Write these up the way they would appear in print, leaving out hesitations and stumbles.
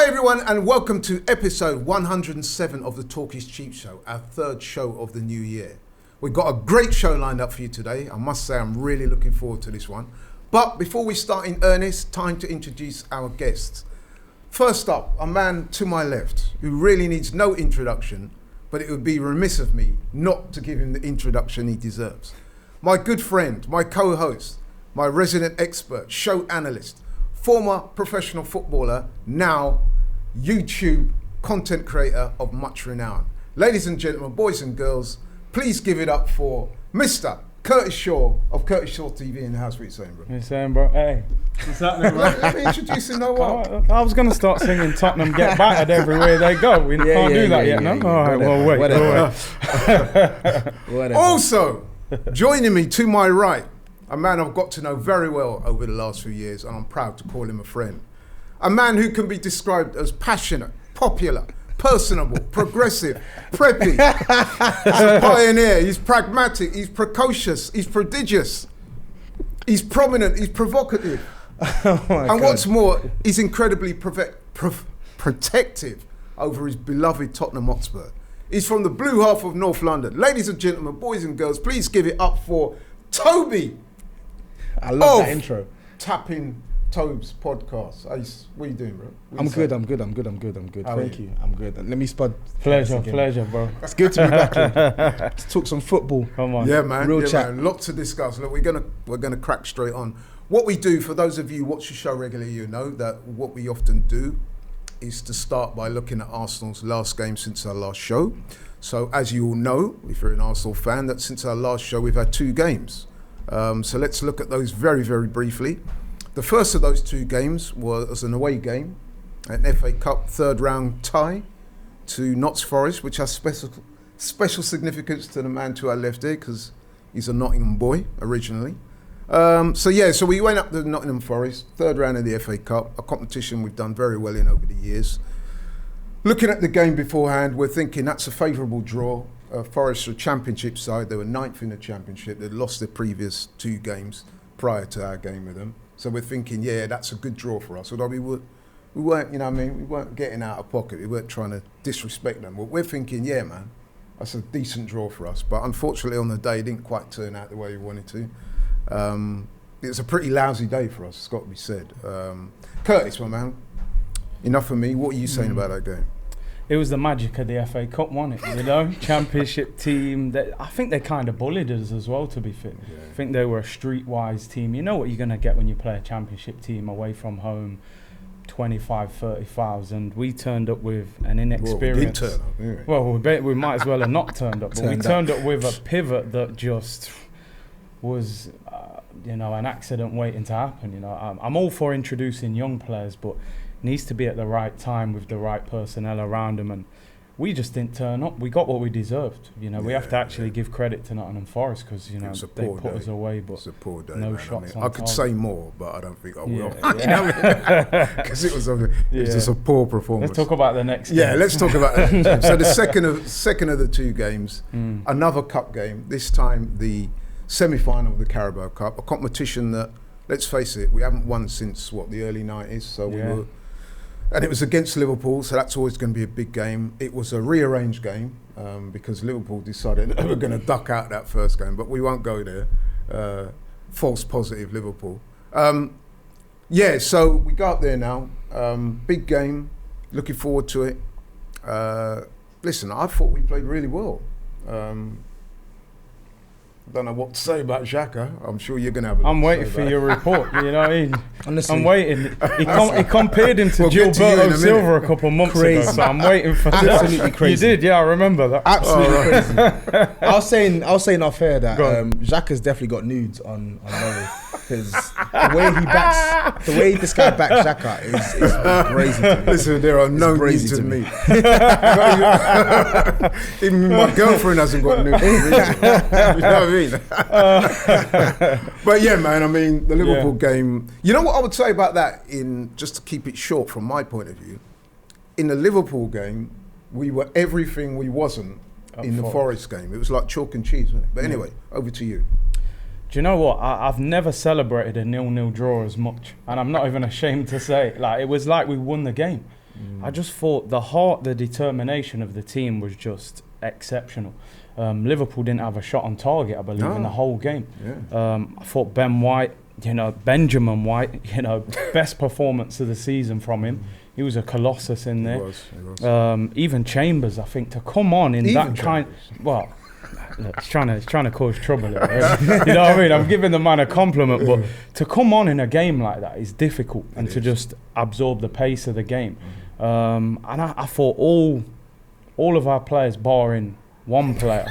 Hi everyone and welcome to episode 107 of the Talk is Cheap show, our third show of the new year. We've got a great show lined up for you today. I must say I'm really looking forward to this one. But before we start in earnest, time to introduce our guests. First up, a man to my left who really needs no introduction, but it would be remiss of me not to give him the introduction he deserves. My good friend, my co-host, my resident expert, show analyst, former professional footballer, now YouTube content creator of much renown. Ladies and gentlemen, boys and girls, please give it up for Mr. Curtis Shaw of Curtis Shaw TV in the house. What you saying, bro? What you saying, bro? Hey, what's happening, bro? Let me introduce him now. I was going to start singing Tottenham Get Battered everywhere they go. We can't do that yet, no? All right, well, wait. Whatever. Also, joining me to my right, a man I've got to know very well over the last few years, and I'm proud to call him a friend. A man who can be described as passionate, popular, personable, progressive, preppy. He's a pioneer, he's pragmatic, he's precocious, he's prodigious, he's prominent, he's provocative. And what's more, he's incredibly protective over his beloved Tottenham Hotspur. He's from the blue half of North London. Ladies and gentlemen, boys and girls, please give it up for Toby. I love that intro. Tapping Tobes podcast. Ace, what are you doing, bro? I'm good. Thank you. I'm good. Let me spud. Pleasure, bro. It's good to be back here. Let's talk some football. Come on. Yeah, man. Real chat. Man. Lot to discuss. Look, we're gonna crack straight on. What we do, for those of you who watch the show regularly, you know that what we often do is to start by looking at Arsenal's last game since our last show. So as you all know, if you're an Arsenal fan, that since our last show we've had two games. So let's look at those very, very briefly. The first of those two games was an away game, an FA Cup third round tie to Notts Forest, which has special significance to the man to our left here because he's a Nottingham boy originally. So we went up to Nottingham Forest, third round of the FA Cup, a competition we've done very well in over the years. Looking at the game beforehand, we're thinking that's a favourable draw. Forest are a championship side. They were ninth in the championship. They'd lost their previous two games prior to our game with them. So we're thinking, yeah, that's a good draw for us. Although we weren't, you know what I mean? We weren't getting out of pocket. We weren't trying to disrespect them. But we're thinking, yeah, man, that's a decent draw for us. But unfortunately on the day, it didn't quite turn out the way we wanted to. It was a pretty lousy day for us, it's got to be said. Curtis, my man, enough of me. What are you saying about that game? It was the magic of the FA Cup, wasn't it? You know, championship team. I think they kind of bullied us as well, to be fair. Yeah. I think they were a streetwise team. You know what you're going to get when you play a championship team away from home, 25, 30,000. We turned up with an inexperienced... Well, we didn't turn up, Well, we might as well have not turned up. But we turned up with a pivot that just was, an accident waiting to happen. You know, I'm all for introducing young players, but needs to be at the right time with the right personnel around them, and we just didn't turn up. We got what we deserved. You know, we have to actually give credit to Nottingham Forest because they put us away. But it's a poor day, no man. shots. I could say more, but I don't think I will. Because it was just a poor performance. Let's talk about the next game. Yeah, let's talk about that. So the second of the two games, another cup game. This time the semi-final of the Carabao Cup, a competition that, let's face it, we haven't won since the early 90s. So we were. And it was against Liverpool, so that's always going to be a big game. It was a rearranged game because Liverpool decided they were going to duck out that first game, but we won't go there. False positive Liverpool. So we go up there now. Big game, looking forward to it. Listen, I thought we played really well. I don't know what to say about Xhaka. I'm sure you're going to have I'm waiting for your report. You know what I mean? Honestly, I'm waiting. He compared him to Gilberto Silva a couple of months ago, so I'm waiting for that. Absolutely crazy. You did, yeah, I remember that. Absolutely crazy. I was saying off air that Xhaka's definitely got nudes on Laurie because the way this guy backs Xhaka is crazy to me. Listen, there are no nudes to me. Even my girlfriend hasn't got nudes to me. You know what I mean? But yeah, man, I mean, the Liverpool game, you know what I would say about that, just to keep it short from my point of view, in the Liverpool game, we were everything we wasn't in the Forest game. It was like chalk and cheese, wasn't it? But anyway, over to you. Do you know what? I've never celebrated a 0-0 draw as much, and I'm not even ashamed to say it. Like, it was like we won the game. I just thought the heart, the determination of the team was just exceptional. Liverpool didn't have a shot on target, I believe, in the whole game. I thought Benjamin White, best performance of the season from him. He was a colossus in there. He was. Even Chambers, I think, to come on in that kind. Well, look, he's trying to cause trouble. You know what I mean? I'm giving the man a compliment, but to come on in a game like that is difficult, and to just absorb the pace of the game. And I thought all of our players, barring one player,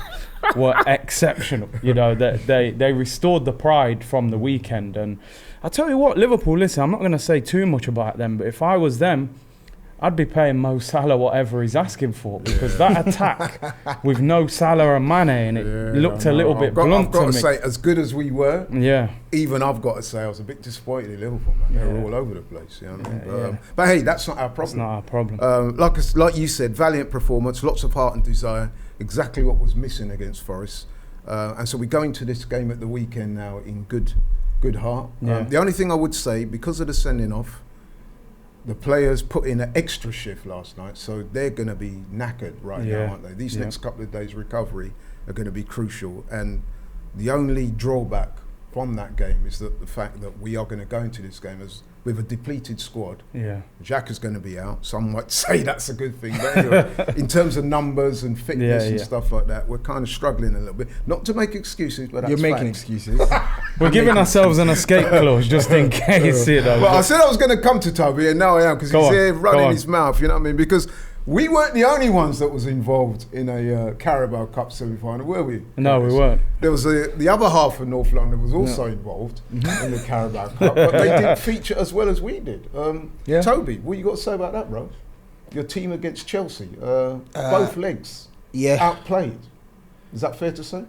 were exceptional. They restored the pride from the weekend. And I tell you what, Liverpool, listen, I'm not going to say too much about them, but if I was them, I'd be paying Mo Salah whatever he's asking for, because that attack with no Salah and Mane in it looked a little bit blunt I've got to me. say, as good as we were, even I've got to say I was a bit disappointed in Liverpool, man. They were all over the place, you know what I mean? But hey, that's not our problem. That's not our problem. Like you said, valiant performance, lots of heart and desire, exactly what was missing against Forest. And so we go into this game at the weekend now in good heart. The only thing I would say, because of the sending off, the players put in an extra shift last night, so they're going to be knackered now, aren't they? These next couple of days' recovery are going to be crucial. And the only drawback from that game is that the fact that we are going to go into this game with a depleted squad. Xhaka is going to be out. Some might say that's a good thing, but anyway, in terms of numbers and fitness and stuff like that, we're kind of struggling a little bit. Not to make excuses, but that's You're making facts. excuses. We're giving ourselves an escape clause just in case. Well, I said I was going to come to Toby, and now I am, because he's here running his mouth. You know what I mean? Because we weren't the only ones that was involved in a Carabao Cup semi-final, were we? No, we weren't. There was the other half of North London was also involved in the Carabao Cup, but they didn't feature as well as we did. Toby, what you got to say about that, bro? Your team against Chelsea, both legs outplayed. Is that fair to say?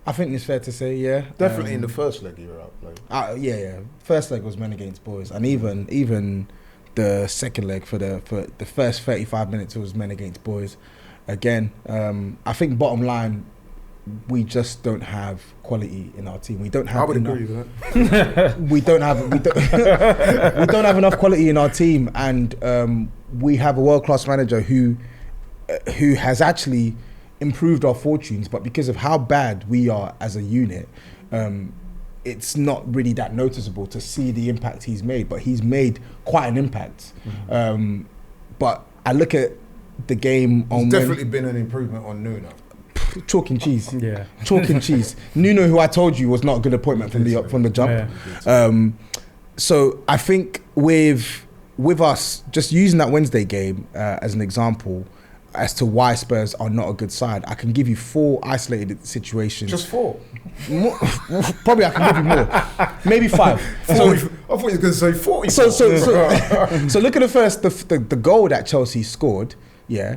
I think it's fair to say, yeah. Definitely in the first leg you were outplayed. Yeah. First leg was men against boys, and even the second leg for the first 35 minutes it was men against boys. Again, I think bottom line, we just don't have quality in our team. We don't have. I would agree with that. we don't have enough quality in our team, and we have a world-class manager who has actually improved our fortunes, but because of how bad we are as a unit, it's not really that noticeable to see the impact he's made, but he's made quite an impact. But I look at the game on... There's definitely been an improvement on Nuno. Chalk and cheese. Yeah. Chalk and cheese. Nuno, who I told you was not a good appointment from the jump. Yeah. So I think with us, just using that Wednesday game as an example, as to why Spurs are not a good side, I can give you 4 isolated situations. Just 4? Probably I can give you more. Maybe 5. I thought you were going to say 40. So look at the goal that Chelsea scored. Yeah,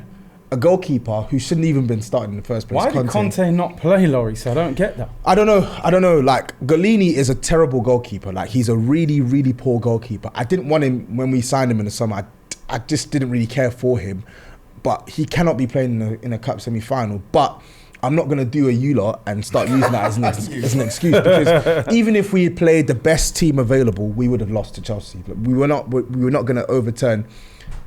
a goalkeeper who shouldn't even been starting in the first place. Why did Conte not play, Laurie? So I don't get that. I don't know. Like, Golini is a terrible goalkeeper. Like, he's a really, really poor goalkeeper. I didn't want him when we signed him in the summer. I just didn't really care for him. But he cannot be playing in a cup semi-final. But I'm not going to do a U-lot and start using that as an excuse, because even if we had played the best team available, we would have lost to Chelsea. We were not going to overturn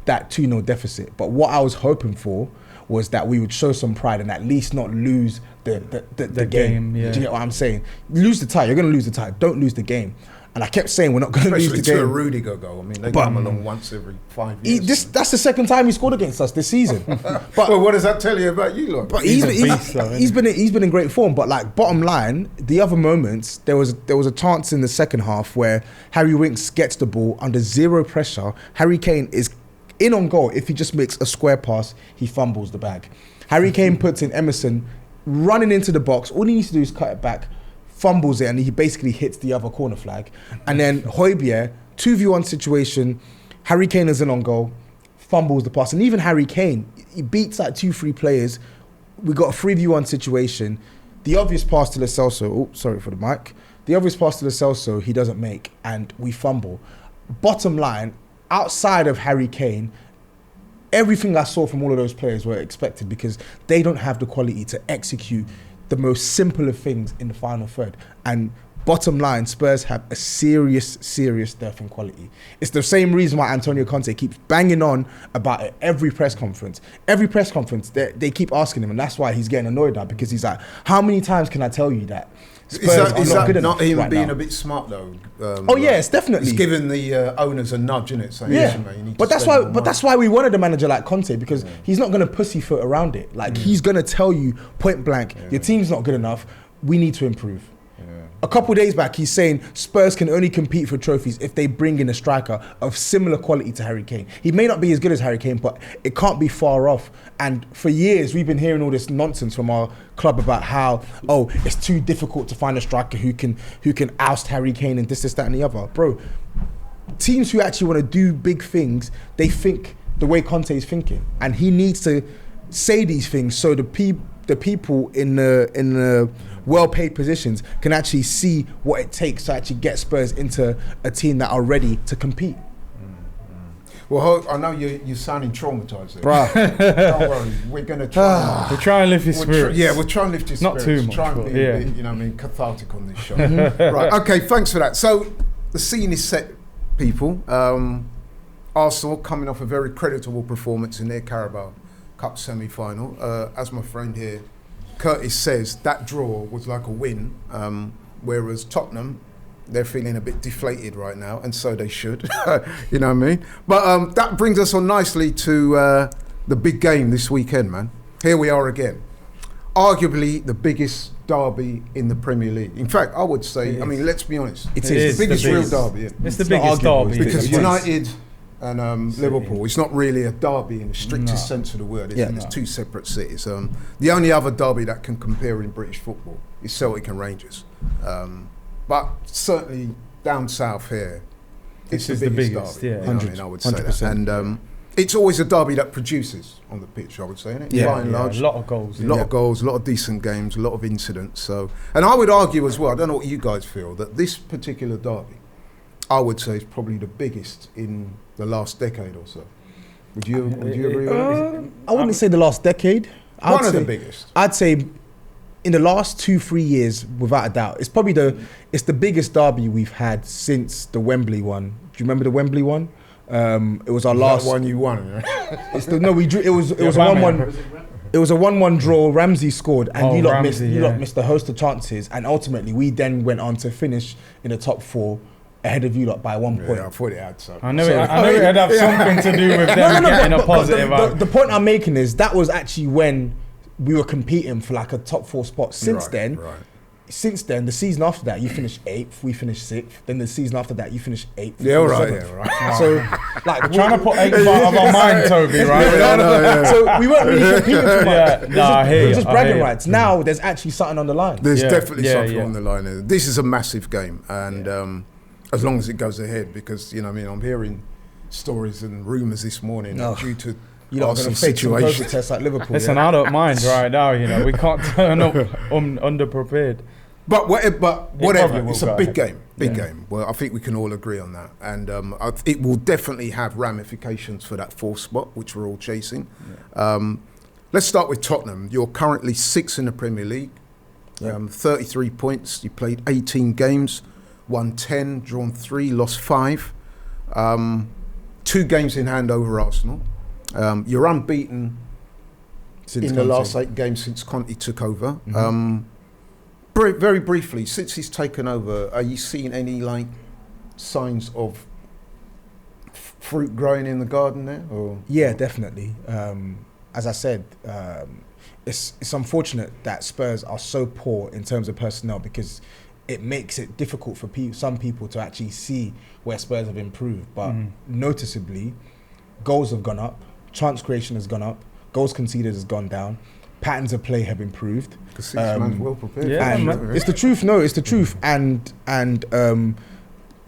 that 2-0 deficit. But what I was hoping for was that we would show some pride and at least not lose the game. Yeah. Do you get what I'm saying? Lose the tie. You're going to lose the tie. Don't lose the game. And I kept saying we're not going to lose the game. Especially to a Rudiger goal. I mean, they come along once every 5 years. That's the second time he scored against us this season. But well, what does that tell you about you, lot? But he's been in great form. But like, bottom line, the other moments, there was a chance in the second half where Harry Winks gets the ball under zero pressure. Harry Kane is in on goal. If he just makes a square pass, he fumbles the bag. Harry Kane puts in Emerson running into the box. All he needs to do is cut it back, fumbles it, and he basically hits the other corner flag. And then Højbjerg, 2v1 situation, Harry Kane is in on goal, fumbles the pass. And even Harry Kane, he beats like 2-3 players. We got a 3v1 situation. The obvious pass to Lo Celso, sorry for the mic. The obvious pass to Lo Celso, he doesn't make, and we fumble. Bottom line, outside of Harry Kane, everything I saw from all of those players were expected, because they don't have the quality to execute the most simple of things in the final third. And bottom line, Spurs have a serious dearth in quality. It's the same reason why Antonio Conte keeps banging on about it every press conference. Every press conference, they keep asking him, and that's why he's getting annoyed now, because he's like, how many times can I tell you that Spurs is are not that good not enough him right being now? a bit smart though? Yes, definitely. He's giving the owners a nudge, innit? Saying, listen, mate, you need but to that's spend why. more But money." that's why we wanted a manager like Conte, because he's not going to pussyfoot around it. Like he's going to tell you point blank, your team's not good enough. We need to improve. A couple of days back, he's saying Spurs can only compete for trophies if they bring in a striker of similar quality to Harry Kane. He may not be as good as Harry Kane, but it can't be far off. And for years, we've been hearing all this nonsense from our club about how, it's too difficult to find a striker who can oust Harry Kane and this, that, and the other. Bro, teams who actually want to do big things, they think the way Conte is thinking, and he needs to say these things so the people in the well-paid positions can actually see what it takes to actually get Spurs into a team that are ready to compete. Well, I know you're sounding traumatised there. Bruh. Don't worry, we're going to try. We'll try and lift his spirits. We'll try and lift his Not spirits. too much, Try and but be a bit, cathartic on this show. Right, okay, thanks for that. So, the scene is set, people. Arsenal coming off a very creditable performance in their Carabao Cup semi-final. As my friend here, Curtis, says, that draw was like a win, whereas Tottenham, they're feeling a bit deflated right now, and so they should. You know what I mean? But that brings us on nicely to the big game this weekend, man. Here we are again. Arguably the biggest derby in the Premier League. In fact, I would say, let's be honest, It the is biggest real derby. It's the biggest derby. Because It is. United and Liverpool, it's not really a derby in the strictest sense of the word. It's two separate cities. The only other derby that can compare in British football is Celtic and Rangers. But certainly down south here, it's the biggest derby. Yeah. You know what I mean? I would say 100%. that. And it's always a derby that produces on the pitch, I would say, isn't it? Yeah. By and large. A lot of goals. A lot of goals, a lot of decent games, a lot of incidents. So, and I would argue as well, I don't know what you guys feel, that this particular derby, I would say, is probably the biggest in the last decade or so. Would you agree with that? I wouldn't say the last decade. One of the biggest. I'd say in the last 2-3 years, without a doubt, it's probably the biggest derby we've had since the Wembley one. Do you remember the Wembley one? It was our last one you won. we drew. It was a 1-1. It was a 1-1 draw. Ramsey scored, and you lot missed the host of chances, and ultimately we then went on to finish in the top 4 ahead of you lot by 1 point. Yeah, I thought it had something. I know it had have something to do with them getting a positive. The point I'm making is that was actually when we were competing for like a top 4 spot. Since then, the season after that, you finished 8th, we finished 6th. Then the season after that, you finished 8th. Yeah, right. So, like, we're trying to put 8th out of our mind, Toby, right? So we weren't really competing for much. It was just bragging rights. Now there's actually something on the line. There's definitely something on the line there. This is a massive game, and as long as it goes ahead, because I'm hearing stories and rumours this morning due to Arsenal situation. Tests like Liverpool. Listen, I don't mind right now. We can't turn up underprepared. But whatever, it's a big game. Game. Well, I think we can all agree on that, and it will definitely have ramifications for that 4th spot, which we're all chasing. Let's start with Tottenham. You're currently 6th in the Premier League, 33 points. You played 18 games, won 10, drawn 3, lost 5. 2 games in hand over Arsenal. You're unbeaten in the last 8 games since Conte took over. Very briefly, since he's taken over, are you seeing any signs of fruit growing in the garden there? Yeah, definitely. As I said, it's unfortunate that Spurs are so poor in terms of personnel, because it makes it difficult for some people to actually see where Spurs have improved. But noticeably, goals have gone up, chance creation has gone up, goals conceded has gone down, patterns of play have improved. Because 6 man's well prepared. It's the truth. No, it's the truth. And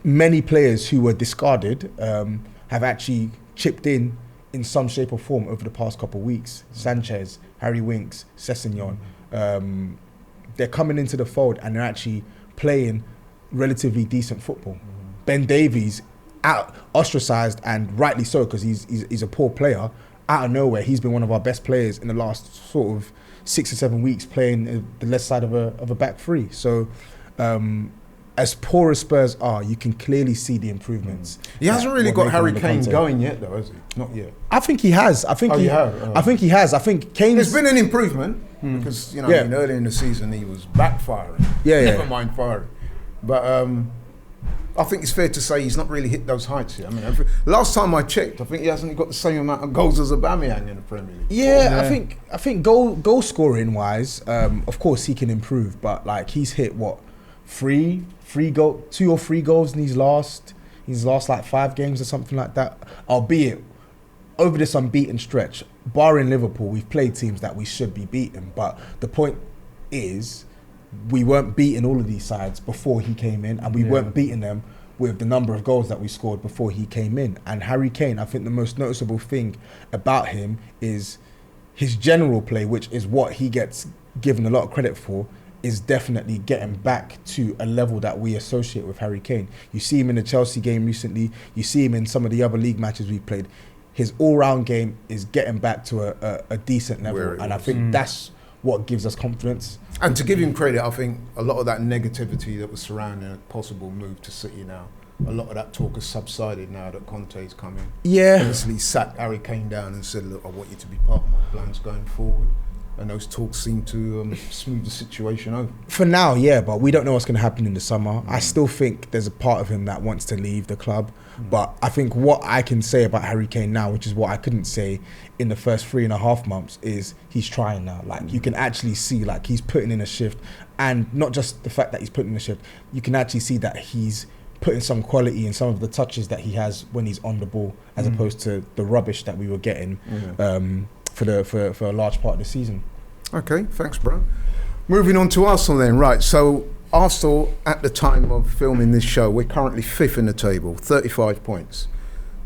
many players who were discarded have actually chipped in some shape or form over the past couple of weeks. Sanchez, Harry Winks, Sessegnon, they're coming into the fold and they're actually playing relatively decent football. Ben Davies, out ostracised, and rightly so, because he's a poor player. Out of nowhere, he's been one of our best players in the last sort of 6 or 7 weeks, playing the left side of a back three. So as poor as Spurs are, you can clearly see the improvements. He hasn't really got Harry Kane going yet, though, has he? Not yet. I think he has. I think he has. I think Kane's... There's been an improvement because, earlier in the season he was backfiring. Never mind firing. But I think it's fair to say he's not really hit those heights yet. I mean, last time I checked, I think he hasn't got the same amount of goals as Aubameyang in the Premier League. Yeah, I think goal scoring wise, of course he can improve, but like he's hit what, 2 or 3 goals in his last like 5 games or something like that. Albeit over this unbeaten stretch, barring Liverpool, we've played teams that we should be beating. But the point is, we weren't beating all of these sides before he came in, and we weren't beating them with the number of goals that we scored before he came in. And Harry Kane, I think the most noticeable thing about him is his general play, which is what he gets given a lot of credit for, is definitely getting back to a level that we associate with Harry Kane. You see him in the Chelsea game recently, you see him in some of the other league matches we've played. His all-round game is getting back to a decent level, and I think that's what gives us confidence. And to give him credit, I think a lot of that negativity that was surrounding a possible move to City now, a lot of that talk has subsided now that Conte's come in. Yeah. Obviously sat Harry Kane down and said, look, I want you to be part of my plans going forward. And those talks seem to smooth the situation over. For now, yeah, but we don't know what's going to happen in the summer. I still think there's a part of him that wants to leave the club. But I think what I can say about Harry Kane now, which is what I couldn't say in the first 3.5 months, is he's trying now. Like, you can actually see, like, he's putting in a shift. And not just the fact that he's putting in a shift, you can actually see that he's putting some quality in some of the touches that he has when he's on the ball, as opposed to the rubbish that we were getting for a large part of the season. Okay, thanks, bro. Moving on to Arsenal then. Right, so Arsenal, at the time of filming this show, we're currently 5th in the table, 35 points.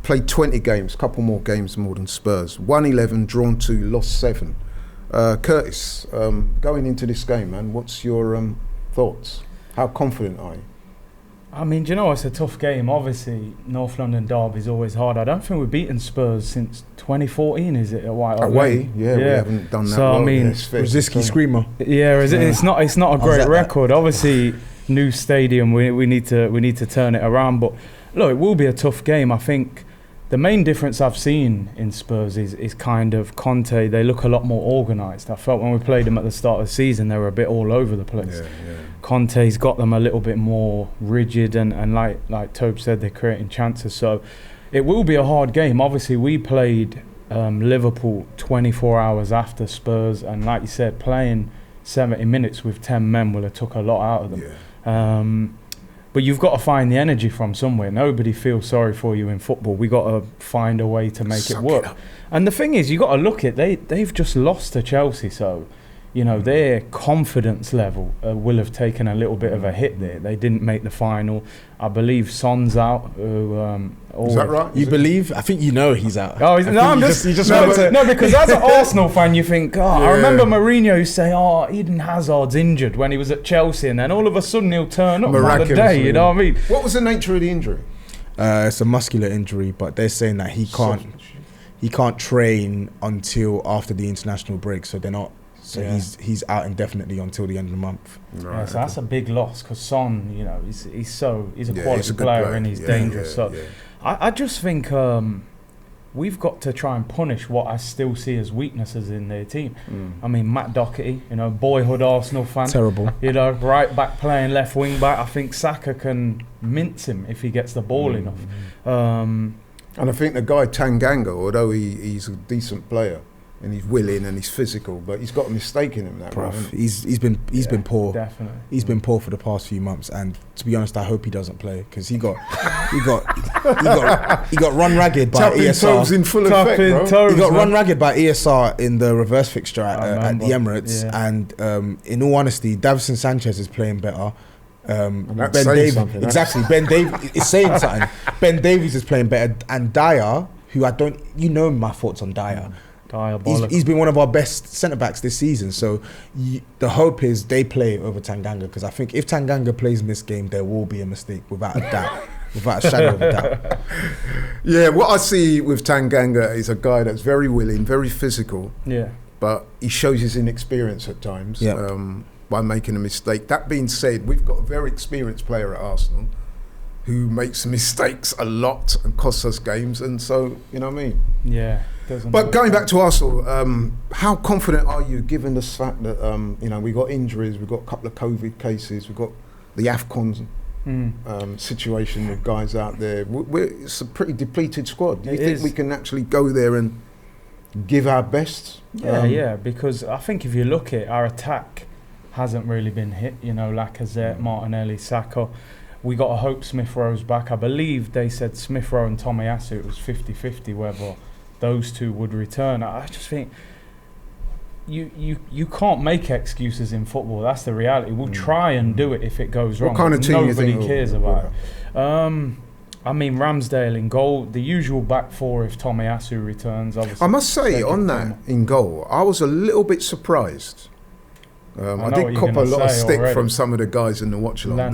Played 20 games, couple more games more than Spurs. Won 11, drawn 2, lost 7. Curtis, going into this game, man, what's your thoughts? How confident are you? I mean, do you know, it's a tough game. Obviously, North London derby is always hard. I don't think we've beaten Spurs since 2014, is it? Away, yeah, we haven't done that. So, well. I mean, Rosicky Screamer. Yeah, it's not a great record. Obviously, new stadium, we need to turn it around. But look, it will be a tough game. I think the main difference I've seen in Spurs is kind of Conte. They look a lot more organised. I felt when we played them at the start of the season, they were a bit all over the place. Yeah. Conte's got them a little bit more rigid, and like Toby said, they're creating chances. So it will be a hard game. Obviously, we played Liverpool 24 hours after Spurs, and like you said, playing 70 minutes with 10 men will have took a lot out of them. Yeah. But you've got to find the energy from somewhere. Nobody feels sorry for you in football. We got to find a way to make it work. And the thing is, you got to look at they've just lost to Chelsea, so you know their confidence level will have taken a little bit of a hit there. They didn't make the final. I believe Son's out. Is that right? You believe? I think you know he's out. Oh, because as an Arsenal fan, you think, I remember Mourinho say, Eden Hazard's injured when he was at Chelsea, and then all of a sudden he'll turn up on the day. You know what I mean? What was the nature of the injury? It's a muscular injury, but they're saying that he can't train until after the international break, so they're not. So he's out indefinitely until the end of the month. Right. So that's a big loss because Son, you know, he's a quality player and he's dangerous. So I just think we've got to try and punish what I still see as weaknesses in their team. I mean, Matt Doherty, you know, boyhood Arsenal fan. Terrible. You know, right back playing left wing back. I think Saka can mince him if he gets the ball enough. And I think the guy Tanganga, although he's a decent player, and he's willing and he's physical, but he's got a mistake in him. That he's been poor. Definitely, he's been poor for the past few months, and to be honest, I hope he doesn't play because he got run ragged by ESR. In full effect, bro. He got run ragged by ESR in the reverse fixture at the Emirates, and in all honesty, Davison Sanchez is playing better. Ben Davies, exactly. Ben Davies is saying something. Ben Davies is playing better, and Dyer, who you know my thoughts on Dyer. He's been one of our best centre-backs this season, so the hope is they play over Tanganga, because I think if Tanganga plays in this game, there will be a mistake, without a doubt. Without a shadow of a doubt. Yeah, what I see with Tanganga is a guy that's very willing, very physical, but he shows his inexperience at times. by making a mistake. That being said, we've got a very experienced player at Arsenal who makes mistakes a lot and costs us games, and so, you know what I mean? Yeah. But going back to Arsenal, how confident are you, given the fact that, you know, we got injuries, we've got a couple of COVID cases, we've got the AFCON situation with guys out there. It's a pretty depleted squad. Do you think we can actually go there and give our best? Yeah, because I think if you look at our attack hasn't really been hit, you know, Lacazette, Martinelli, Saka. We got to hope Smith Rowe's back. I believe they said Smith Rowe and Tomiyasu, it was 50-50 whether those two would return. I just think you can't make excuses in football. That's the reality. We'll try and do it if it goes wrong. What kind of team Nobody you think cares about it. I mean, Ramsdale in goal, the usual back four if Tomiyasu returns. Obviously, I must say, on that, in goal, I was a little bit surprised. I did cop a lot of stick from some of the guys in the watch-along.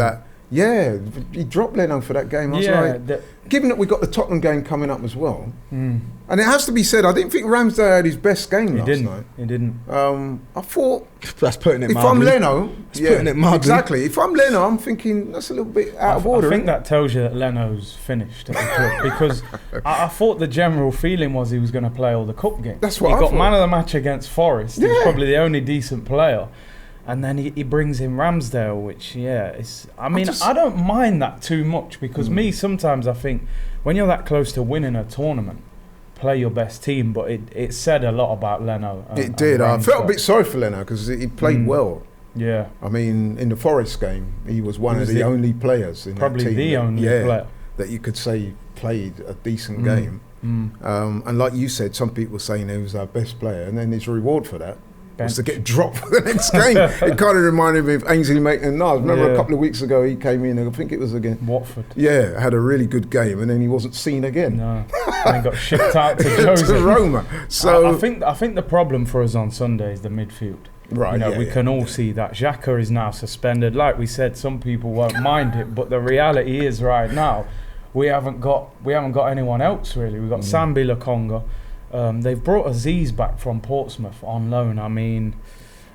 Yeah, he dropped Leno for that game. I was given that we got the Tottenham game coming up as well, and it has to be said, I didn't think Ramsdale had his best game last night. He didn't. I thought that's putting it if mildly. I'm Leno, putting it mildly. Exactly. If I'm Leno, I'm thinking that's a little bit out of order. I think that tells you that Leno's finished at the club because I thought the general feeling was he was going to play all the cup games. That's what he I got thought. Man of the match against Forest. He's probably the only decent player. And then he brings in Ramsdale, which, I don't mind that too much because sometimes I think when you're that close to winning a tournament, play your best team. But it said a lot about Leno. It did. I felt a bit sorry for Leno because he played well. Yeah. I mean, in the Forest game, he was one of the only players in that team. Probably the only player. That you could say played a decent game. And like you said, some people were saying he was our best player. And then his reward for that was to get dropped for the next game. It kind of reminded me of Ainsley Maitland-Niles. Remember a couple of weeks ago he came in, and I think it was against Watford. Yeah, had a really good game, and then he wasn't seen again. No, and got shipped out to Jose. to Roma. So I think the problem for us on Sunday is the midfield. Right, we can all see that Xhaka is now suspended. Like we said, some people won't mind it, but the reality is right now we haven't got anyone else really. We've got Sambi Lokonga. They've brought Aziz back from Portsmouth on loan. I mean,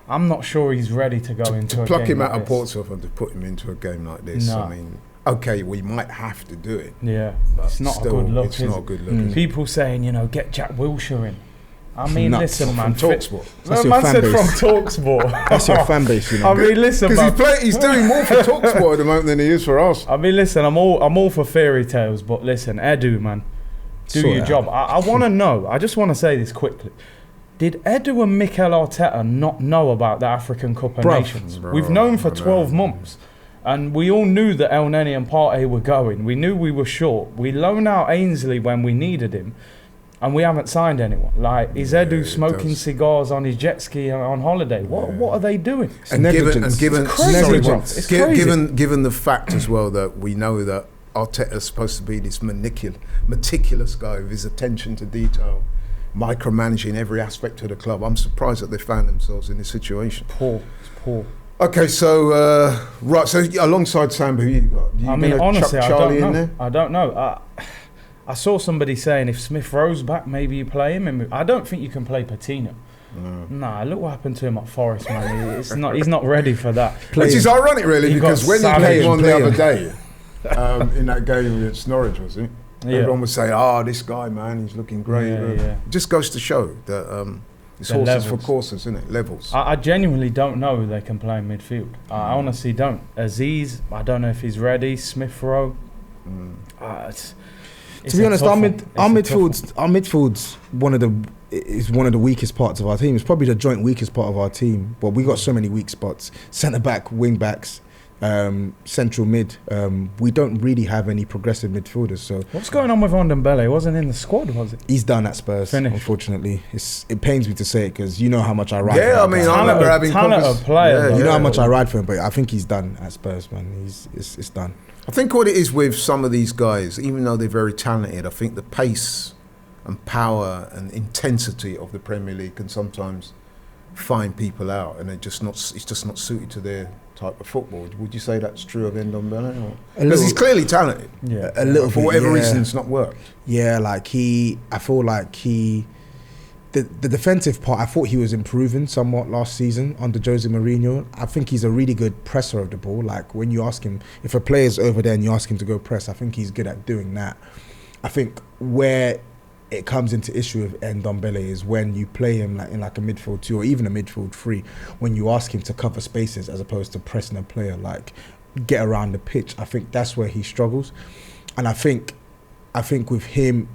I'm not sure he's ready to go into a game. To pluck him out of Portsmouth and to put him into a game like this, no. I mean, okay, we might have to do it. Yeah, but it's not a good look. It's not a good look. People saying, get Jack Wilshere in. I mean, listen, man. From TalkSport. That's man said from TalkSport. That's your fan base, I mean, listen, because he's doing more for TalkSport at the moment than he is for us. I mean, listen, I'm all for fairy tales, but listen, Edu, man. Do your job. I want to know. I just want to say this quickly. Did Edu and Mikel Arteta not know about the African Cup of Nations? We've known for 12 months. And we all knew that El Neni and Partey were going. We knew we were short. We loaned out Ainsley when we needed him. And we haven't signed anyone. Like, is Edu smoking cigars on his jet ski on holiday? What are they doing? And given the fact as well that we know that Arteta's supposed to be this meticulous guy with his attention to detail, micromanaging every aspect of the club. I'm surprised that they found themselves in this situation. It's poor. Okay, so so alongside Samba, who you got? I mean, honestly, I don't know. I saw somebody saying if Smith Rowe's back, maybe you play him. I don't think you can play Patino. Nah, look what happened to him at Forest, man. He's not ready for that. Which is ironic, really, because when he came on the other day. In that game against Norwich, was it? Yeah. Everyone was saying, this guy, man, he's looking great. It just goes to show that it's horses for courses, isn't it? Levels. I genuinely don't know who they can play in midfield. I honestly don't. Aziz, I don't know if he's ready. Smith Rowe. To be honest, our midfield's one of the weakest parts of our team. It's probably the joint weakest part of our team. But we got so many weak spots: centre back, wing backs. Central mid, we don't really have any progressive midfielders. So what's going on with Ndombele? He wasn't in the squad, was it? He's done at Spurs. Finished. Unfortunately, it pains me to say it because you know how much I ride. Yeah, for him. I remember having player. You know how much I ride for him, but I think he's done at Spurs, man. It's done. I think what it is with some of these guys, even though they're very talented, I think the pace and power and intensity of the Premier League can sometimes find people out, and it's just not suited to their type of football. Would you say that's true of Ndombele? Because he's clearly talented. Yeah, a little for whatever reason, it's not worked. Yeah, I feel like he the defensive part, I thought he was improving somewhat last season under Jose Mourinho. I think he's a really good presser of the ball. Like when you ask him, if a player's over there and you ask him to go press, I think he's good at doing that. I think where it comes into issue with Ndombele is when you play him in a midfield 2 or even a midfield 3, when you ask him to cover spaces as opposed to pressing a player, like get around the pitch. I think that's where he struggles. And I think with him,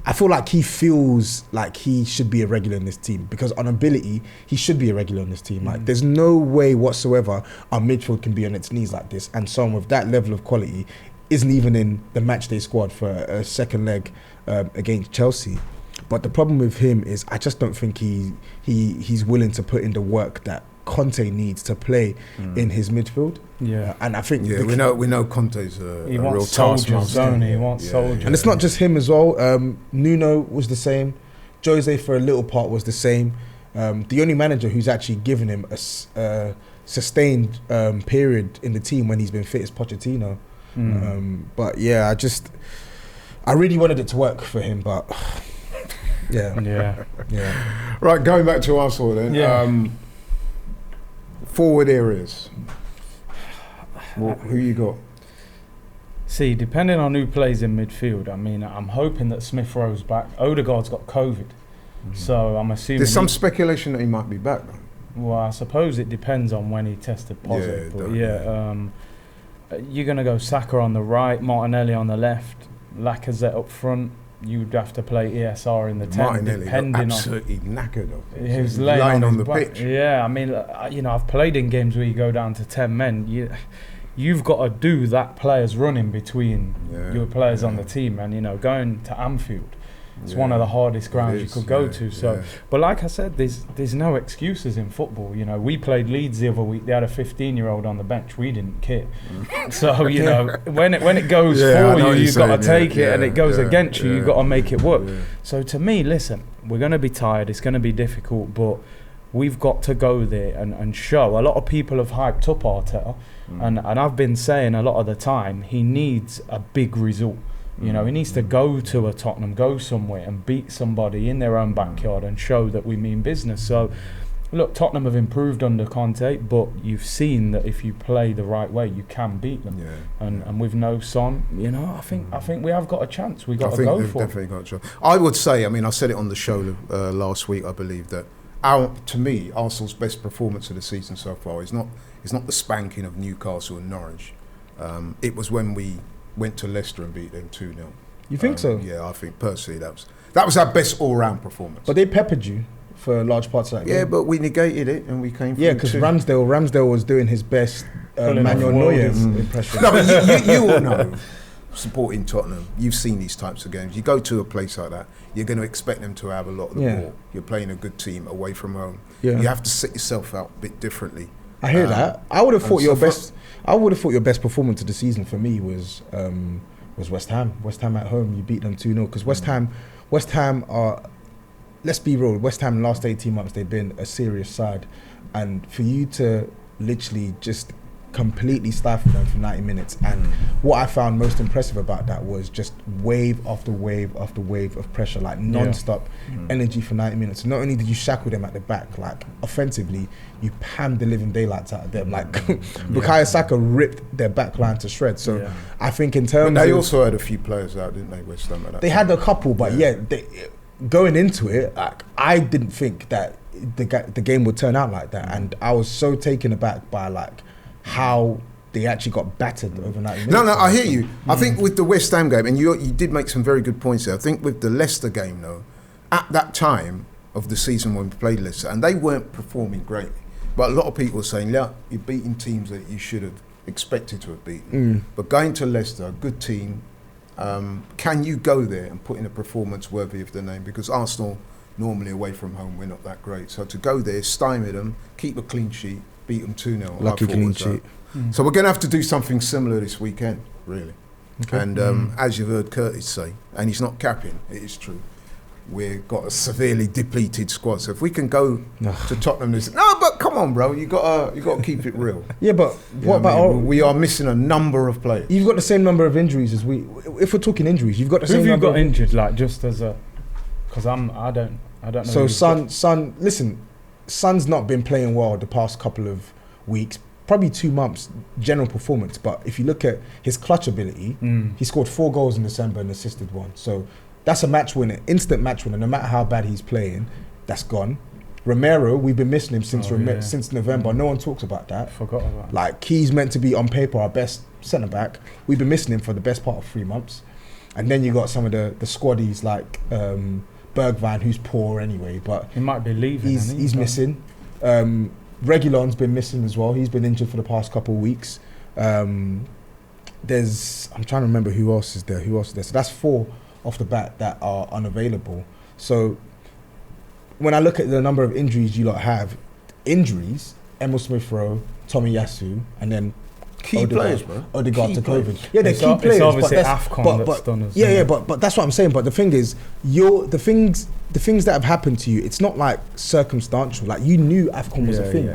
I feel like he feels like he should be a regular in this team, because on ability, he should be a regular in this team. Like, there's no way whatsoever our midfield can be on its knees like this. And someone with that level of quality isn't even in the matchday squad for a second leg against Chelsea. But the problem with him is I just don't think he's willing to put in the work that Conte needs to play in his midfield. Yeah, and I think we know Conte's a real taskmaster. He wants soldiers, and it's not just him as well. Nuno was the same. Jose for a little part was the same. The only manager who's actually given him a sustained period in the team when he's been fit is Pochettino. But yeah, I really wanted it to work for him, but yeah. Right, going back to Arsenal then. Yeah. Forward areas. Who you got? See, depending on who plays in midfield, I mean, I'm hoping that Smith Rowe's back. Odegaard's got COVID, so I'm assuming there's some speculation that he might be back though. Well, I suppose it depends on when he tested positive. You're going to go Saka on the right, Martinelli on the left, Lacazette up front. You'd have to play ESR in the 10. Martinelli got absolutely knackered. He was laying on the pitch. Yeah, I mean, I've played in games where you go down to 10 men. You've got to do that players running between your players on the team, and going to Anfield. It's one of the hardest grounds you could go to. So, but like I said, there's no excuses in football. We played Leeds the other week. They had a 15-year-old on the bench. We didn't care. So when it goes for you, you've got to take it, and it goes against you. You've got to make it work. So to me, listen, we're going to be tired. It's going to be difficult, but we've got to go there and show. A lot of people have hyped up Arteta, and I've been saying a lot of the time he needs a big result. He needs to go to a Tottenham, go somewhere and beat somebody in their own backyard and show that we mean business. So, look, Tottenham have improved under Conte, but you've seen that if you play the right way, you can beat them. And with no Son, I think we have got a chance. We've got to go for it. Definitely got a chance. I would say, I said it on the show last week, I believe, that to me, Arsenal's best performance of the season so far is not the spanking of Newcastle and Norwich. It was when we went to Leicester and beat them 2-0. You think so? Yeah, I think personally that was our best all-round performance. But they peppered you for large parts of that game. Yeah, but we negated it and we came. Yeah, because Ramsdale was doing his best Manuel Neuer's impression. No, but you all know, supporting Tottenham, you've seen these types of games. You go to a place like that, you're going to expect them to have a lot of the ball. You're playing a good team away from home. Yeah. You have to set yourself out a bit differently. I hear that. I would have thought your best performance of the season for me was West Ham. West Ham at home, you beat them 2-0. Because West Ham are, let's be real, West Ham last 18 months, they've been a serious side. And for you to literally just completely stifle them for 90 minutes. And what I found most impressive about that was just wave after wave after wave of pressure, like non-stop energy for 90 minutes. Not only did you shackle them at the back, like offensively, you panned the living daylights out of them. Like Bukayo Saka ripped their back line to shreds. So I think in terms they also had a few players out, didn't they, West Ham? They had a couple, but going into it, like, I didn't think that the game would turn out like that. And I was so taken aback by how they actually got battered over 90 minutes. No, I hear you. I think with the West Ham game, and you did make some very good points there. I think with the Leicester game, though, at that time of the season when we played Leicester, and they weren't performing greatly, but a lot of people were saying, yeah, you're beating teams that you should have expected to have beaten. But going to Leicester, a good team, can you go there and put in a performance worthy of the name? Because Arsenal, normally away from home, we're not that great. So to go there, stymie them, keep a clean sheet, beat them 2-0. Lucky clean sheet. So we're going to have to do something similar this weekend, really. Okay. And as you've heard Curtis say, and he's not capping, it is true, we've got a severely depleted squad. So if we can go to Tottenham, but come on, bro, you got to keep it real. Yeah, but what about we are missing a number of players. You've got the same number of injuries as we. If we're talking injuries, you've got the same. Who have you number got injured? Like just as a Because I don't know. So listen, Son's not been playing well the past couple of weeks, probably 2 months, general performance. But if you look at his clutch ability, he scored 4 goals in December and assisted 1. So that's a match winner, instant match winner. No matter how bad he's playing, that's gone. Romero, we've been missing him since November. No one talks about that. Forgot about that. Like, he's meant to be on paper our best centre back. We've been missing him for the best part of 3 months. And then you got some of the squaddies like Bergwijn, who's poor anyway, but he might be leaving. He's missing. Reguilon's been missing as well. He's been injured for the past couple of weeks. I'm trying to remember who else is there. So that's 4 off the bat that are unavailable. So when I look at the number of injuries you lot have, Emil Smith-Rowe, Tomiyasu, and then key players, bro. Odegaard to COVID. Players. Yeah, they're key players. It's obviously but AFCON that's done us. But that's what I'm saying. But the thing is, the things that have happened to you, it's not like circumstantial. Like, you knew AFCON was a thing.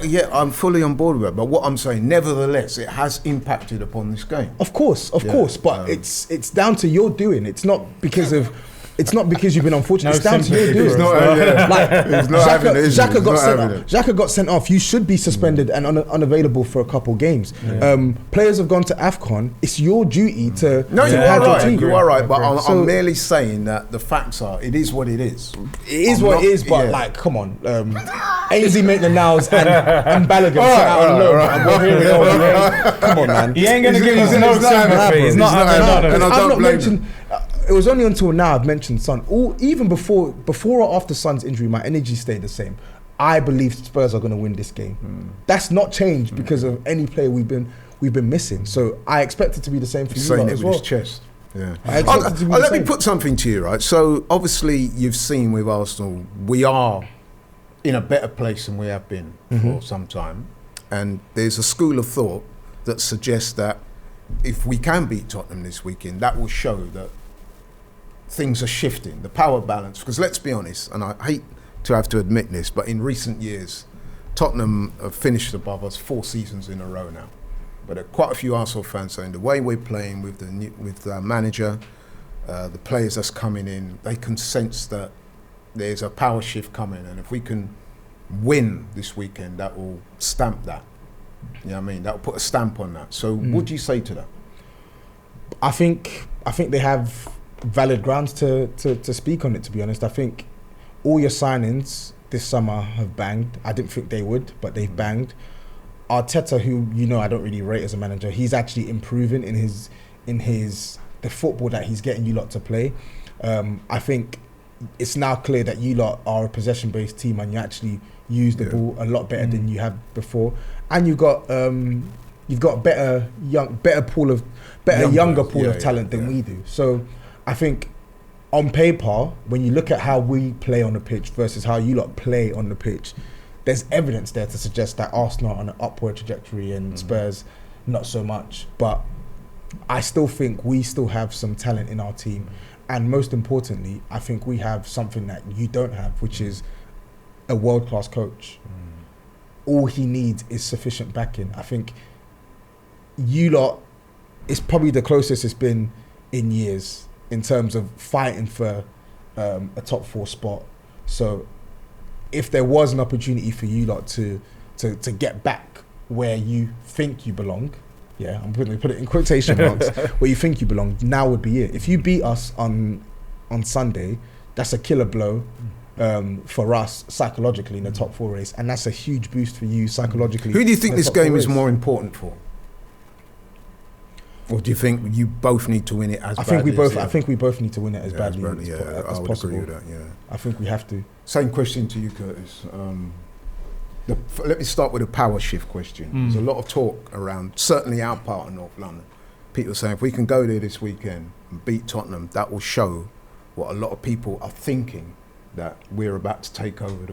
Yeah. I'm fully on board with it. But what I'm saying, nevertheless, it has impacted upon this game. Of course. But it's down to your doing. It's not because of. It's not because you've been unfortunate. It's down to your doing. Xhaka got sent off. You should be suspended and unavailable for a couple games. Players have gone to AFCON. It's your duty to. No, you are right. You are right. But I'm merely saying that the facts are. It is what it is. It is what it is. But like, come on, Ainsley Maitland-Niles and Balogun out on loan. Come on, man. He ain't gonna give us no sympathy. He's not having none. I've not mentioned. It was only until now I've mentioned Son. Even before or after Son's injury, my energy stayed the same. I believe Spurs are going to win this game. That's not changed because of any player we've been missing. So I expect it to be the same for you saying as it well. with his chest. Yeah. Let me put something to you, right? So obviously you've seen with Arsenal, we are in a better place than we have been for some time. And there's a school of thought that suggests that if we can beat Tottenham this weekend, that will show that things are shifting, the power balance. Because let's be honest, and I hate to have to admit this, but in recent years, Tottenham have finished above us 4 seasons in a row now. But there are quite a few Arsenal fans saying the way we're playing with the manager, the players that's coming in, they can sense that there's a power shift coming, and if we can win this weekend, that will stamp that. You know what I mean? That will put a stamp on that. So what do you say to that? I think they have valid grounds to speak on it, to be honest. I think all your signings this summer have banged. I didn't think they would, but they've banged. Arteta, who I don't really rate as a manager, he's actually improving in the football that he's getting you lot to play. I think it's now clear that you lot are a possession-based team and you actually use the ball a lot better than you have before, and you've got a better younger pool of talent than we do. So I think on paper, when you look at how we play on the pitch versus how you lot play on the pitch, there's evidence there to suggest that Arsenal are on an upward trajectory and Spurs not so much. But I still think we still have some talent in our team. And most importantly, I think we have something that you don't have, which is a world-class coach. All he needs is sufficient backing. I think you lot, it's probably the closest it's been in years in terms of fighting for a top 4 spot. So if there was an opportunity for you lot to get back where you think you belong, I'm going to put it in quotation marks, where you think you belong, now would be it. If you beat us on Sunday, that's a killer blow for us psychologically in the top 4 race, and that's a huge boost for you psychologically. Who do you think this game is more important for? Or do you think you both need to win it as badly? I think we both need to win it as badly as possible. Agree with that, I think we have to. Same question to you, Curtis. Let me start with a power shift question. There's a lot of talk around, certainly our part of North London. People saying if we can go there this weekend and beat Tottenham, that will show what a lot of people are thinking, that we're about to take over the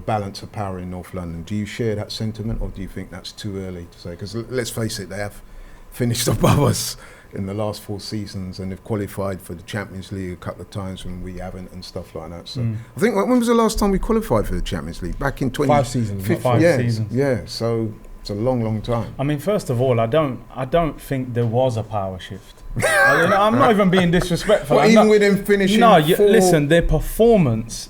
balance of power in North London. Do you share that sentiment, or do you think that's too early to say? Because let's face it, they have finished above us in the last 4 seasons, and they've qualified for the Champions League a couple of times when we haven't, and stuff like that. So I think, when was the last time we qualified for the Champions League? Back in 5 seasons. 5 seasons. Yeah. So It's a long, long time. I mean, first of all, I don't think there was a power shift. I'm not even being disrespectful. Well, even with them finishing. No, listen, their performance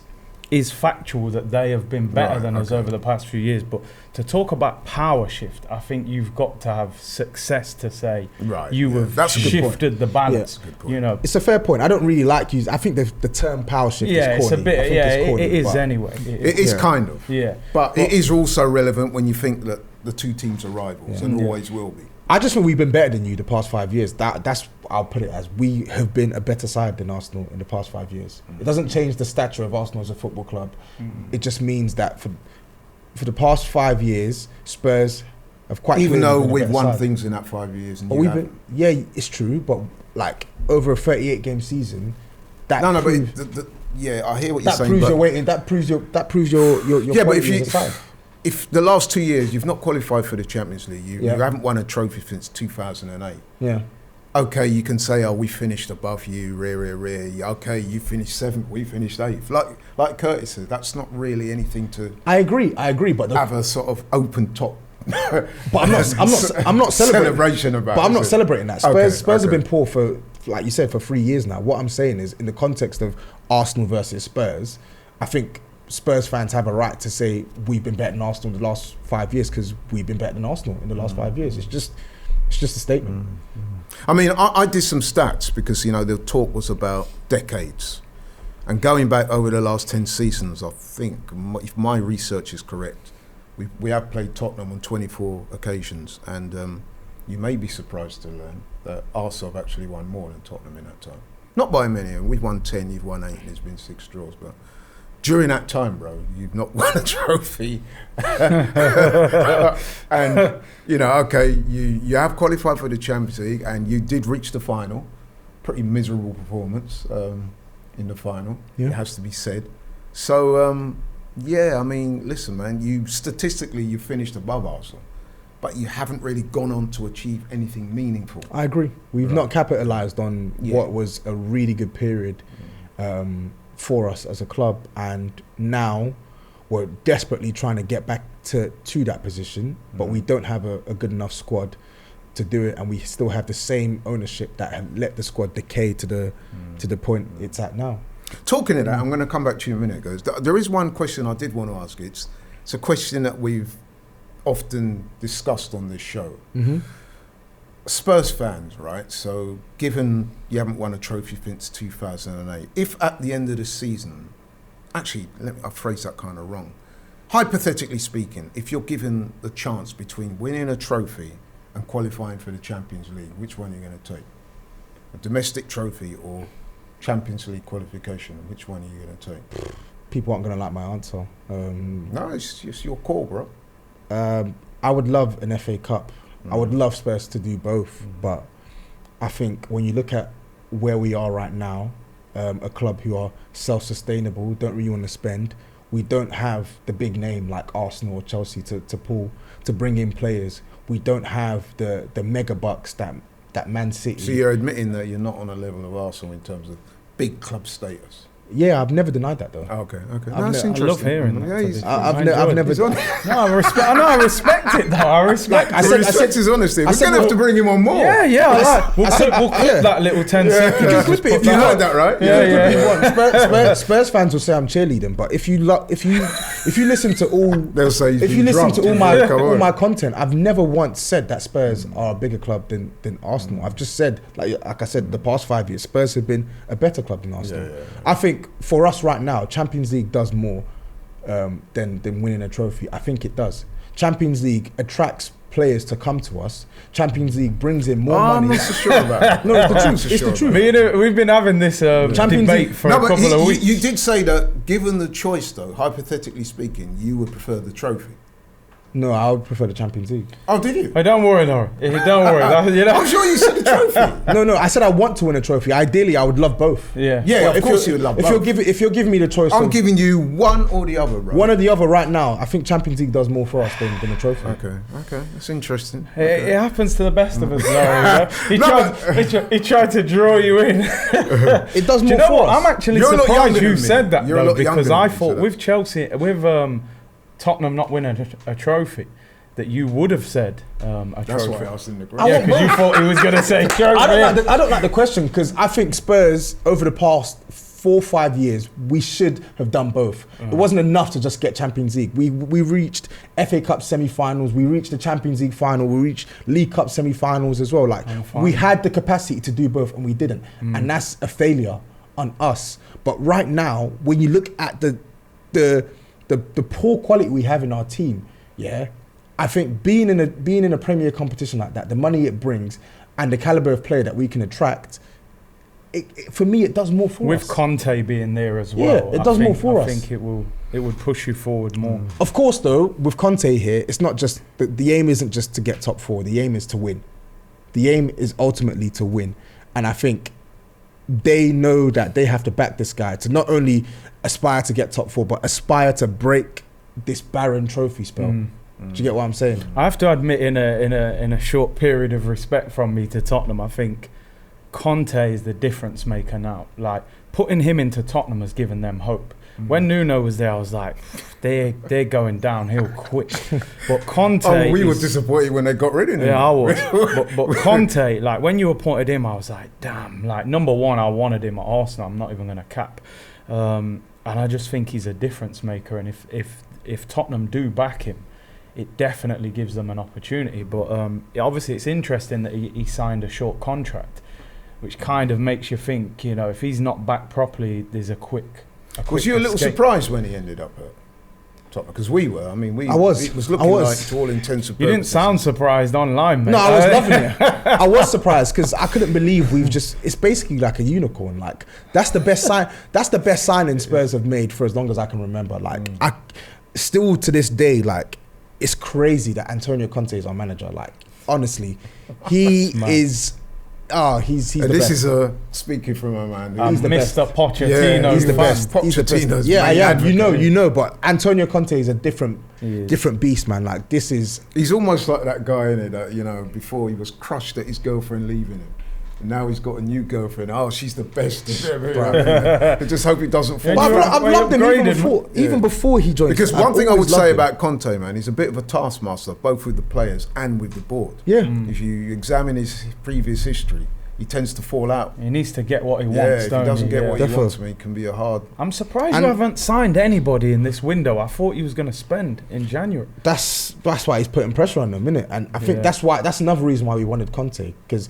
is factual that they have been better than us over the past few years. But to talk about power shift, I think you've got to have success to say have shifted the balance. You know, it's a fair point. I don't really like using. I think the term power shift is corny. It's a bit. It's corny, it is anyway. It is kind of. Yeah, but it is also relevant when you think that the two teams are rivals and always will be. I just think we've been better than you the past 5 years. That's I'll put it as we have been a better side than Arsenal in the past 5 years. It doesn't change the stature of Arsenal as a football club. It just means that for the past 5 years, Spurs have quite even though we've won side. Things in that 5 years. And it's true, but like over a 38 game season, that I hear what you're saying. Proves your weight. That proves your yeah, but if the last 2 years you've not qualified for the Champions League, you haven't won a trophy since 2008. Yeah. Okay, you can say, we finished above you, rear. Okay, you finished 7th, we finished 8th. Like Curtis said, that's not really anything to. I agree, but have a sort of open top. But I'm not celebrating. Celebration about. But I'm not celebrating that. Spurs have been poor for, like you said, for 3 years now. What I'm saying is, in the context of Arsenal versus Spurs, I think Spurs fans have a right to say we've been better than Arsenal in the last 5 years because we've been better than Arsenal in the last 5 years. It's just a statement. I mean, I did some stats because the talk was about decades, and going back over the last 10 seasons, I think if my research is correct, we have played Tottenham on 24 occasions, and you may be surprised to learn that Arsenal have actually won more than Tottenham in that time. Not by many. We've won 10, you've won 8, and there's been 6 draws, but during that time, bro, you've not won a trophy. And, you have qualified for the Champions League and you did reach the final. Pretty miserable performance in the final, it has to be said. So, I mean, listen, man, statistically you finished above Arsenal, but you haven't really gone on to achieve anything meaningful. I agree. We've not capitalised on what was a really good period for us as a club, and now we're desperately trying to get back to that position, but we don't have a good enough squad to do it, and we still have the same ownership that have let the squad decay to the point it's at now. Talking of that, I'm going to come back to you in a minute, guys. There is one question I did want to ask. It's a question that we've often discussed on this show. Spurs fans, right? So given you haven't won a trophy since 2008, if at the end of the season, actually, I phrase that kind of wrong. Hypothetically speaking, if you're given the chance between winning a trophy and qualifying for the Champions League, which one are you going to take? A domestic trophy or Champions League qualification? Which one are you going to take? People aren't going to like my answer. No, it's just your call, bro. I would love an FA Cup. I would love Spurs to do both, but I think when you look at where we are right now, a club who are self-sustainable, don't really want to spend. We don't have the big name like Arsenal or Chelsea to bring in players. We don't have the mega bucks that Man City. So you're admitting that you're not on a level of Arsenal in terms of big club status? Yeah, I've never denied that though. Okay. That's interesting. I love hearing that. I've never. I respect it though. I respect. I respect his honesty. We're gonna have to bring him on more. Yeah. We'll clip that little 10 seconds. If you heard that, right? Yeah. Spurs fans will say I'm cheerleading, but if you listen to all, they'll say if you listen to all my content, I've never once said that Spurs are a bigger club than Arsenal. I've just said, like I said, the past 5 years, Spurs have been a better club than Arsenal. I think for us right now, Champions League does more than winning a trophy. I think it does. Champions League attracts players to come to us. Champions League brings in more money. I'm not so sure about that. No, it's the truth. It's the truth. We've been having this debate for a couple of weeks. You did say that, given the choice, though, hypothetically speaking, you would prefer the trophy. No, I would prefer the Champions League. Oh, did you? Hey, don't worry, Laurie. Don't worry. I'm sure you said the trophy. No, I said I want to win a trophy. Ideally, I would love both. Yeah, of course you would love both. If you're giving me the choice, I'm giving you one or the other, bro. One or the other right now. I think Champions League does more for us than a trophy. Okay, that's interesting. It happens to the best of us, Laurie. He tried to draw you in. It does more for us. I'm actually surprised you said that, though, because I thought with Chelsea, with Tottenham not winning a trophy, that you would have said a That's trophy. why I was in the group. Yeah, because you thought he was going to say trophy. I don't like the question because I think Spurs over the past 4 or 5 years we should have done both. It wasn't enough to just get Champions League. We reached FA Cup semi-finals. We reached the Champions League final. We reached League Cup semi-finals as well. Like we had the capacity to do both and we didn't, and that's a failure on us. But right now, when you look at the poor quality we have in our team, I think being in a Premier competition like that, the money it brings, and the caliber of player that we can attract, for me, it does more for us. With Conte being there as well, it does more for us. I think it would push you forward more. Of course, though, with Conte here, it's not just the aim isn't just to get top 4. The aim is to win. The aim is ultimately to win, and I think they know that they have to back this guy to not only aspire to get top 4, but aspire to break this barren trophy spell. Do you get what I'm saying? I have to admit, in a short period of respect from me to Tottenham, I think Conte is the difference maker now. Like, putting him into Tottenham has given them hope. When Nuno was there, I was like, they're going downhill quick. But Conte, we were disappointed when they got rid of him. Yeah, I was. but Conte, like when you appointed him, I was like, damn. Like, number one, I wanted him at Arsenal. I'm not even going to cap. And I just think he's a difference maker. And if Tottenham do back him, it definitely gives them an opportunity. But obviously, it's interesting that he signed a short contract, which kind of makes you think, if he's not back properly, there's a quick. Was you a little surprised when he ended up at Tottenham? Because we were. I mean, it was looking like, to all intents and purposes. You didn't sound surprised online, mate. No, I was loving it. I was surprised because I couldn't believe it's basically like a unicorn. Like, that's the best sign. That's the best signing Spurs have made for as long as I can remember. Like, I still to this day, like, it's crazy that Antonio Conte is our manager. Like, honestly, he is. He's the best. This is speaking from a man. He's the Mr. Pochettino. Yeah, he's the best. Pochettino's you know, but Antonio Conte is a different beast, man. Like, this is. He's almost like that guy in it that before he was crushed at his girlfriend leaving him. And now he's got a new girlfriend. Oh, she's the best. I just hope it doesn't fall. I've loved him even before he joined. Because one thing I would say about Conte, man, he's a bit of a taskmaster, both with the players and with the board. Yeah. If you examine his previous history, he tends to fall out. He needs to get what he wants. If he doesn't get what he wants, he can be a hard. I'm surprised you haven't signed anybody in this window. I thought he was going to spend in January. That's why he's putting pressure on them, innit? And I think that's another reason why we wanted Conte, because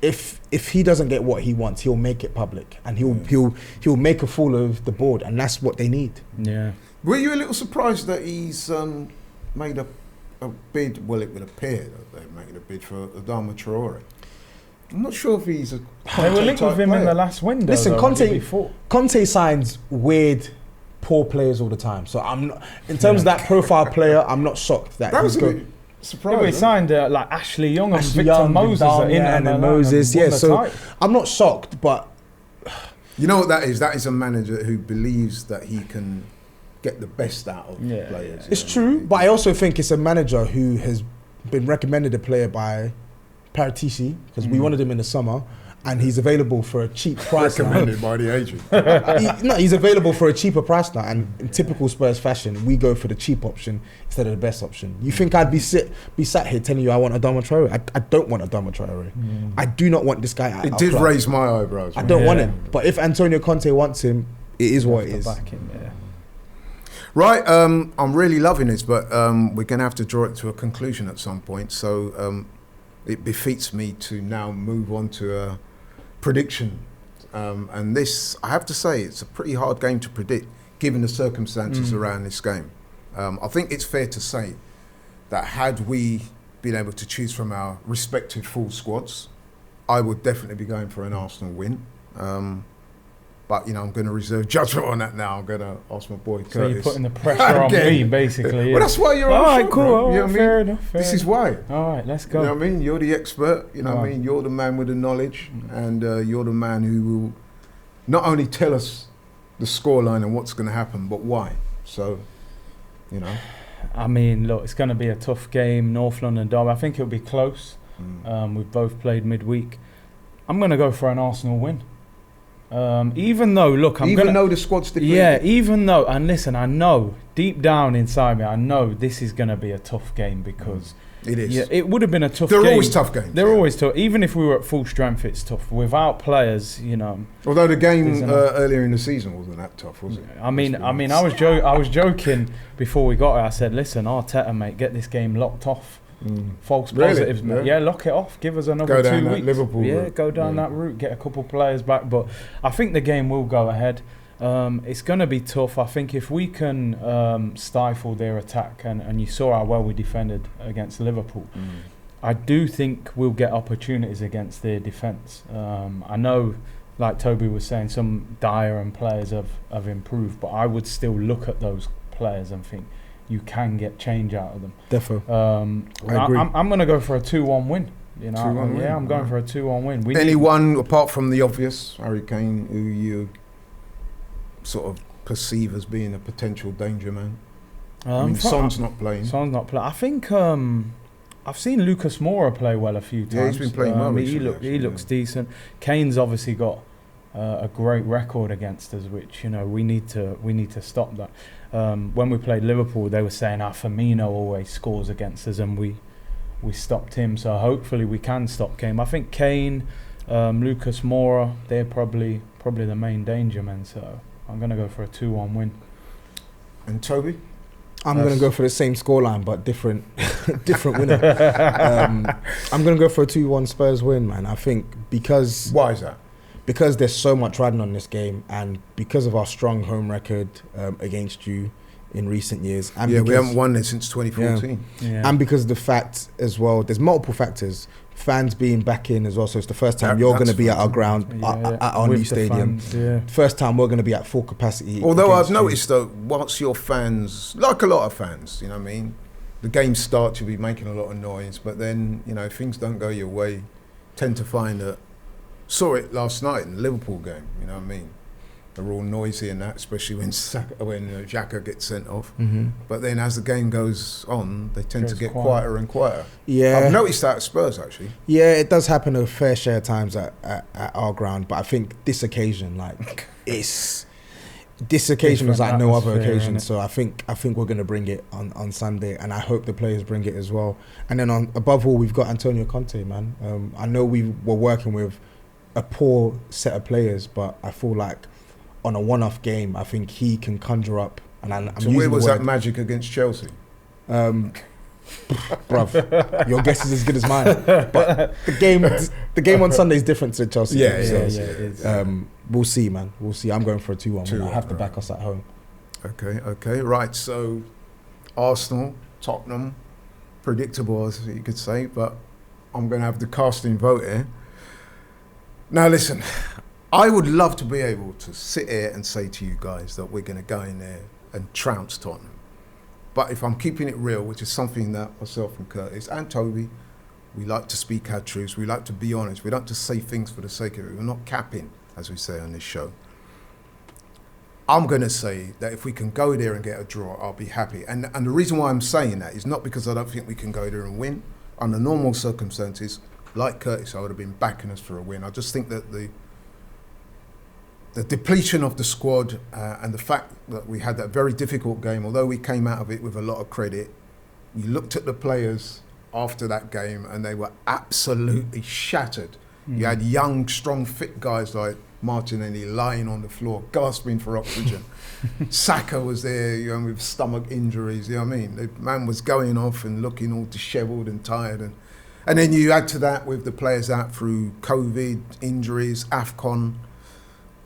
if he doesn't get what he wants, he'll make it public and he'll make a fool of the board, and that's what they need. Yeah. Were you a little surprised that he's made a bid? Well, it would appear that they're making a bid for Adama Traore. I'm not sure if he's a. They were linked with him in the last window. Listen, Conte signs weird, poor players all the time. So I'm not, in terms of that profile player, I'm not shocked that was a bit surprising. Yeah, we signed like Ashley Young and Victor Moses and Moses. Yeah, so I'm not shocked, but you know what that is? That is a manager who believes that he can get the best out of players. It's true, but I also think it's a manager who has been recommended a player by Paratici, because we wanted him in the summer, and he's available for a cheap price. Recommended by the agent. He's available for a cheaper price now, and in typical Spurs fashion, we go for the cheap option instead of the best option. You think I'd be sat here telling you I want Adama Traore? I don't want Adama Traore. I do not want this guy at It did raise my eyebrows. I don't want him. But if Antonio Conte wants him, it is what it is. Right, I'm really loving this, but we're going to have to draw it to a conclusion at some point. So it befits me to now move on to a prediction. And this, I have to say, it's a pretty hard game to predict, given the circumstances around this game. I think it's fair to say that had we been able to choose from our respective full squads, I would definitely be going for an Arsenal win. But, I'm going to reserve judgment on that now. I'm going to ask my boy Curtis. So you're putting the pressure on me, basically. Well, that's why you're on. All right, show, cool. bro. You know what I mean? Fair enough. This is why. All right, let's go. You know what I mean? You're the expert. You know what I mean? You're the man with the knowledge. And you're the man who will not only tell us the scoreline and what's going to happen, but why. So, I mean, look, it's going to be a tough game, North London derby. I think it'll be close. We've both played midweek. I'm going to go for an Arsenal win. Even though, look, even though the squad's depleted. Yeah, even though, and listen, I know deep down inside me, I know this is going to be a tough game because it is. Yeah, it would have been a tough game. They're always tough games. They're always tough. Even if we were at full strength, it's tough. Without players, you know. Although the game earlier in the season wasn't that tough, was it? I mean, I was joking before we got it. I said, listen, Arteta, mate, get this game locked off. False positives, mate. Yeah, lock it off. Give us another 2 weeks. Liverpool route. Go down that route. Get a couple players back. But I think the game will go ahead. It's going to be tough. I think if we can stifle their attack, and you saw how well we defended against Liverpool, I do think we'll get opportunities against their defence. I know, like Toby was saying, some Dyer and players have improved, but I would still look at those players and think you can get change out of them. Definitely. I agree. I'm going to go for a 2-1 win. You know, 2-1 win. I'm going for a 2-1 win. Anyone apart from the obvious, Harry Kane, who you sort of perceive as being a potential danger man? I mean, Son's not playing. I think I've seen Lucas Moura play well a few times. Yeah, he's been playing well recently, he looks decent. Kane's obviously got a great record against us, which, you know, we need to stop that. When we played Liverpool, they were saying Firmino always scores against us, and we stopped him. So hopefully we can stop Kane. I think Kane, Lucas Moura, they're probably the main danger men. So I'm going to go for a 2-1 win. And Toby? I'm going to go for the same scoreline, but different winner. I'm going to go for a 2-1 Spurs win, man. I think because... Why is that? Because there's so much riding on this game, and because of our strong home record against you in recent years. And we haven't won this since 2014. Yeah. And because of the fact as well, there's multiple factors. Fans being back in as well, so it's the first time you're going to be at our ground, at our new stadium. First time we're going to be at full capacity. Although I've noticed though, whilst your fans, like a lot of fans, you know what I mean, the game starts, you'll be making a lot of noise, but then, you know, if things don't go your way, tend to find that. Saw it last night in the Liverpool game, you know what I mean? They're all noisy and that, especially when Xhaka gets sent off. But then as the game goes on, they tend to get quieter and quieter. Yeah, I've noticed that at Spurs actually. Yeah, it does happen a fair share of times at our ground, but I think this occasion, like, this occasion was like no other occasion. So I think we're going to bring it on Sunday, and I hope the players bring it as well. And then above all, we've got Antonio Conte, man. I know we were working with a poor set of players, but I feel like on a one-off game, I think he can conjure up. And so where was that magic against Chelsea? Bruv, your guess is as good as mine. But the game on Sunday is different to Chelsea. Yeah, it is. We'll see, man. We'll see. I'm going for a 2-1. I have to back us at home. Okay. Right. So Arsenal, Tottenham, predictable as you could say, but I'm going to have the casting vote here. Now listen, I would love to be able to sit here and say to you guys that we're going to go in there and trounce Tottenham. But if I'm keeping it real, which is something that myself and Curtis and Toby, we like to speak our truths, we like to be honest, we like to say things for the sake of it. We're not capping, as we say on this show. I'm going to say that if we can go there and get a draw, I'll be happy. And the reason why I'm saying that is not because I don't think we can go there and win. Under normal circumstances, like Curtis, I would have been backing us for a win. I just think that the depletion of the squad and the fact that we had that very difficult game, although we came out of it with a lot of credit, you looked at the players after that game and they were absolutely shattered. You had young, strong, fit guys like Martinelli lying on the floor, gasping for oxygen. Saka was there, you know, with stomach injuries, you know what I mean? The man was going off and looking all dishevelled and tired. And then you add to that with the players out through COVID, injuries, AFCON.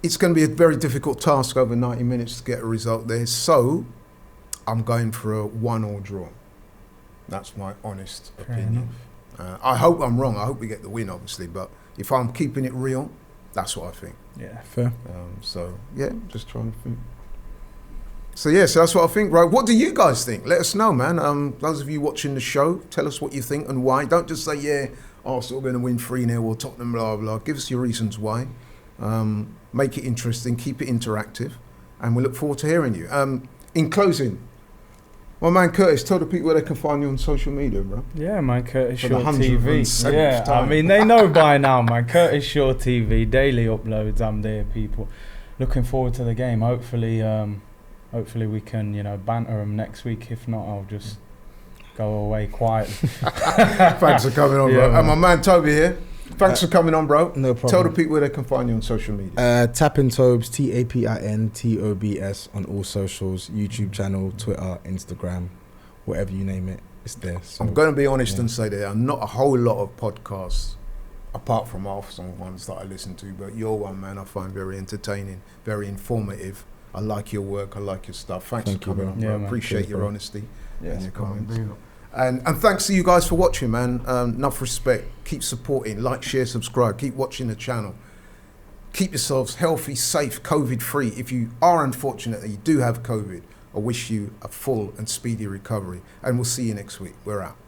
It's going to be a very difficult task over 90 minutes to get a result there. So I'm going for a 1-1 draw. That's my honest opinion. I hope I'm wrong. I hope we get the win, obviously. But if I'm keeping it real, that's what I think. Yeah, fair. Just trying to think. So that's what I think, right? What do you guys think? Let us know, man. Those of you watching the show, tell us what you think and why. Don't just say, Arsenal going to win 3-0 or Tottenham, blah, blah. Give us your reasons why. Make it interesting, keep it interactive, and we look forward to hearing you. In closing, My man Curtis, tell the people where they can find you on social media, bro. Yeah, man, Curtis For the Shaw TV. 107th Yeah, time. I mean, they know by now, man. Curtis Shaw TV, daily uploads. I'm there, people. Looking forward to the game. Hopefully we can, banter them next week. If not, I'll just go away quietly. Thanks for coming on, bro. Man. And my man Toby here. Thanks for coming on, bro. No problem. Tell the people where they can find you on social media. Tapping Tobes, TAPINTOBS on all socials, YouTube channel, Twitter, Instagram, whatever you name it, it's there. So, I'm going to be honest and say there are not a whole lot of podcasts, apart from Arsenal ones that I listen to, but your one, man, I find very entertaining, very informative. I like your work, I like your stuff. Thanks for coming on, bro. Yeah, man. Appreciate Cheers, your bro. honesty Yeah, and your comments. indeed. And thanks to you guys for watching, man. Enough respect. Keep supporting. Like, share, subscribe. Keep watching the channel. Keep yourselves healthy, safe, COVID-free. If you are unfortunate that you do have COVID, I wish you a full and speedy recovery. And we'll see you next week. We're out.